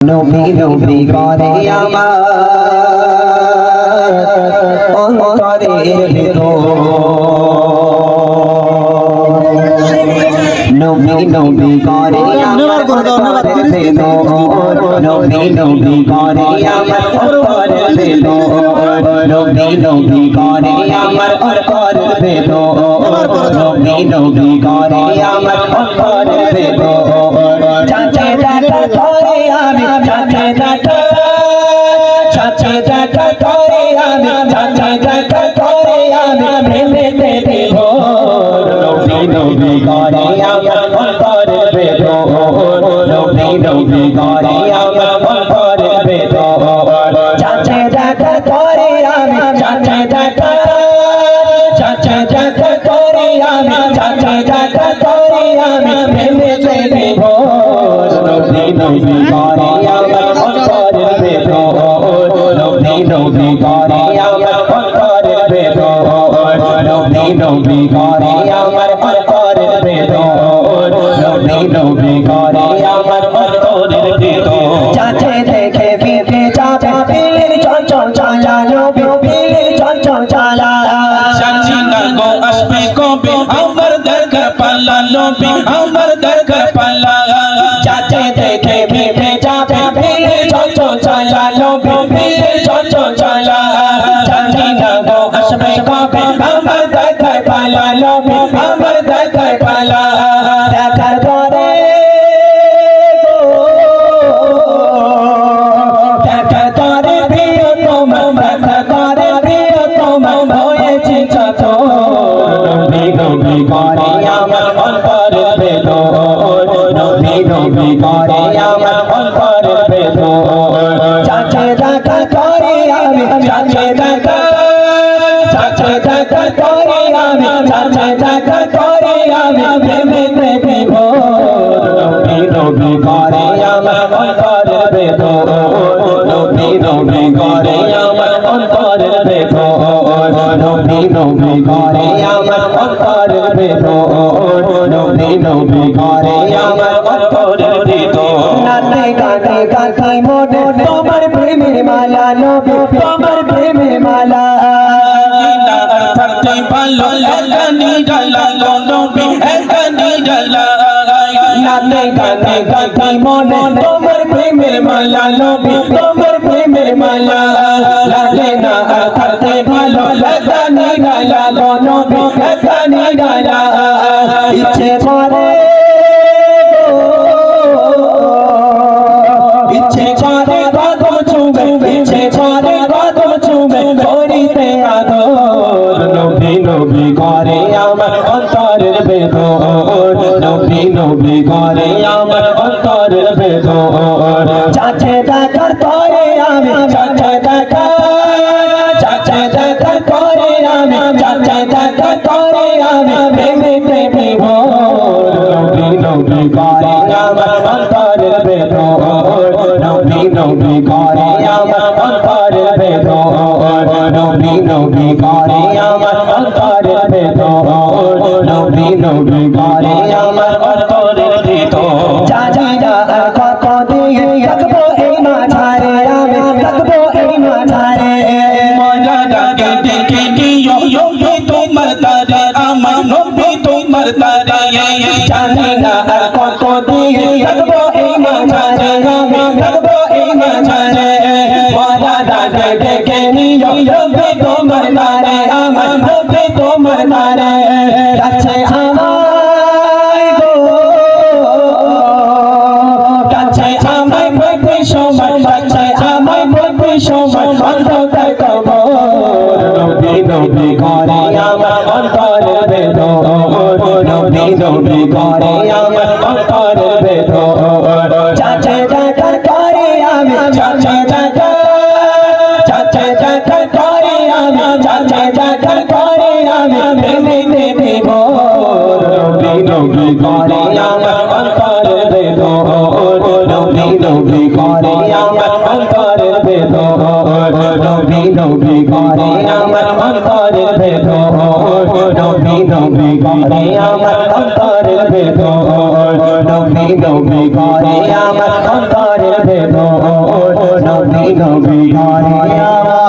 নবী নবী করে আমার অন্তরের ভিতর নবী নবী করে আমার অন্তরের ভিতর নবী নবী করে আমার অন্তরের ভিতর নবী নবী করে আমার অন্তরের ভিতর নবী নবী করে আমার অন্তরের ভিতর চাচা দেখা করে আমি চাচা দেখা করে আমি চাচা দেখা করে আমি প্রেমে বিভোর নবী নবী করে আমার অন্তরের ভিতর নবী নবী করে আমার অন্তরের ভিতর চাচা দেখা করে আমি চাচা দেখা করে আমি চাচা দেখা করে আমি প্রেমে বিভোর নবী নবী করে আমার অন্তরের ভিতর নবী নবী করে আমার অন্তরের ভিতর নবী নবী করে আমার অন্তরের ভিতর নবী নবী করে আমার অন্তরের ভিতর চাচা দেখে বিপে চাচা পিলের চঞ্চল চালা নবী পিলের চঞ্চল চালা চাচিনা গো আসবে কবে আমার দেখা পালা নবী আমার দেখা পালা চাচা দেখে বিপে চাচা পিলের চঞ্চল চালা নবী পিলের চঞ্চল চালা চাচিনা গো আসবে কবে আমার দেখা পালা নবী আমার দেখা পালা দেখার পরে দেখা করে প্রিয় তোমার দেখা করে প্রিয় তোমার হয়েছে যত নবী নবী করে আমার অন্তরের ভিতর নবী নবী করে আমার অন্তরের ভিতর চাচা দেখা করে আমি চাচা দেখা করে আমি চাচা দেখা করে আমি প্রেমে বিভোর নবী নবী করে আমার অন্তরের ভিতর নবী নবী করে আমার অন্তরের ভিতর নবী নবী করে আমার অন্তরের ভিতর নবী নবী করে আমার অন্তরের ভিতর নাতে গানে গাতে মনে তোমার প্রেমের মালা নবী তোমার প্রেমের মালা থাকতে ভালো একানি ডালা নবী একানি ডালা নাতে গানে গাতে মনে তোমার প্রেমের মালা নবী তোমার প্রেমের মালা লাগে না থাকতে ভালো একানি ডালা নবী একানি ডালা ইচ্ছে করে ইচ্ছে করে কদম চুমে ইচ্ছে করে কদম চুমে করিতে আদর নবী নবী করে আমার অন্তরের ভিতর নবী নবী করে আমার অন্তরের ভিতর চাচা দেখার পরে আমি চাচা দেখা করে আমি চাচা দেখা করে আমি প্রেমে বিভোর নবী নবী করে আমার অন্তরের ভিতর নবী নবী করে আমার অন্তরের ভিতর নবী নবী করে আমার অন্তরের ভিতর নবী নবী করে আমার অন্তরের ভিতর চাচিরা কত দিয়ে থাকবো এই মাঝারে আমি থাকবো এই মাঝারে মজা লাগে দেখে দিও নবী তোমার তারে আমার নবী তোমার তারে চাচিরা কত দিয়ে থাকবো এই মাঝারে আমি থাকবো এই মাঝারে মজা লাগে দেখে নিও নবী তোমার তারে আমার নবী তোমার তারে কাছে আমায় গো কাছে আমায় বলতে সময় কাছে আমায় বলতে সময় অন্তর কবর নবী নবী করে আমার অন্তরের ভিতর নবী নবী করে আমার অন্তরের ভিতর চাচা দেখা করে আমি চাচা দেখা করে আমি চাচা দেখা করে আমি প্রেমে বিভোর নবী নবী করে আমার অন্তরের ভিতর নবী নবী করে আমার অন্তরের ভিতর নবী নবী করে আমার অন্তরের ভিতর নবী নবী করে আমার অন্তরের ভিতর নবী নবী করে আমার অন্তরের ভেতর নবী নবী ঘরে আমার